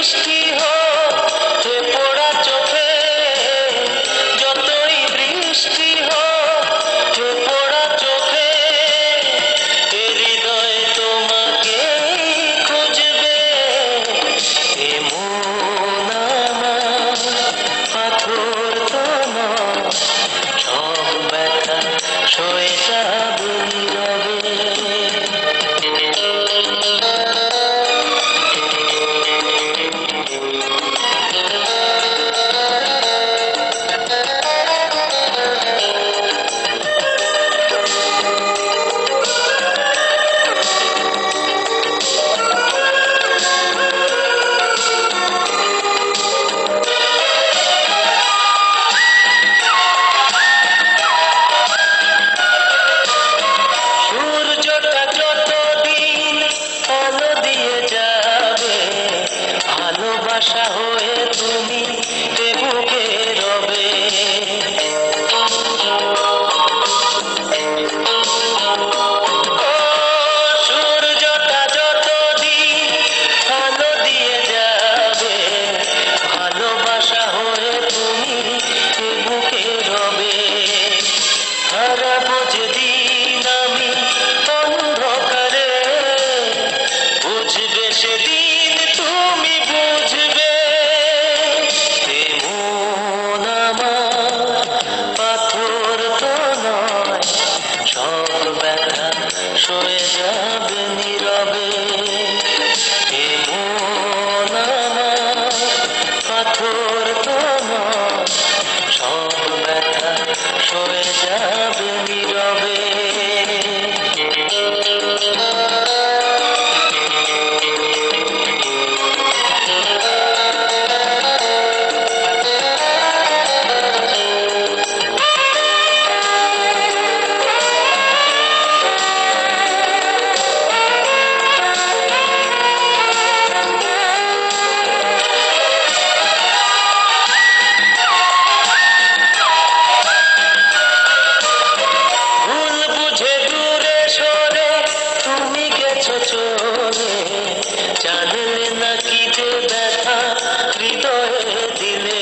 বৃষ্টি হোক যে পোড়া চোখে, যতই বৃষ্টি হোক যে পোড়া চোখে, এ হৃদয় তোমাকে খুঁজবে। এ মন আমার পাথর তো নয়, সব ব্যথা সয়ে যাবে নীরবে। সূর্যটা যতদিন আলো দিয়ে যাবে, ভালোবাসা হয়ে তুমি এ বুকে রবে। ও সূর্যটা যতদিন আলো দিয়ে যাবে, ভালোবাসা হয়ে তুমি এ বুকে রবে। হারাবো যেদিন আমি অন্ধকারে, বুঝবে সেদিন তুমি বুঝবে। এ মন আমার পাথর তো নয়, সব ব্যথা সয়ে যাবে নীরবে। এ মন আমার পাথর তো নয়, সব ব্যথা সয়ে যাবে নীরবে। ভুল বুঝে দূরে সরে তুমি গেছো চলে, জানলে না কি যে ব্যথা হৃদয়ে দিলে।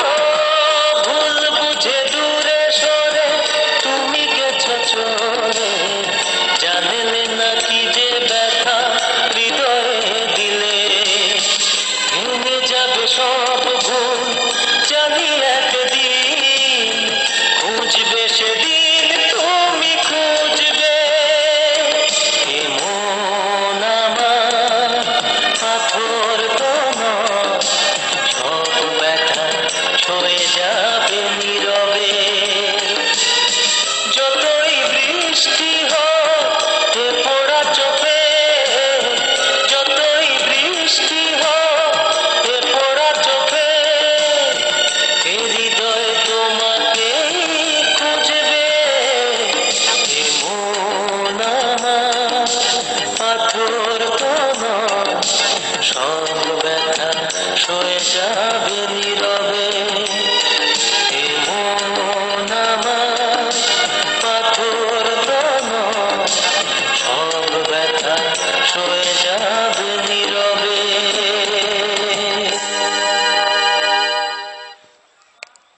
ও ভুল বুঝে দূরে সরে তুমি গেছো চলে, জানলে না কি যে ব্যথা হৃদয়ে দিলে। ভেঙে যাবে সব ভুল জানি একদিন, খুঁজবে সেদিন তুমি খুঁজবে। এ মন আমার পাথর তো নয়, সব ব্যথা সয়ে যাবে নীরবে। যতই বৃষ্টি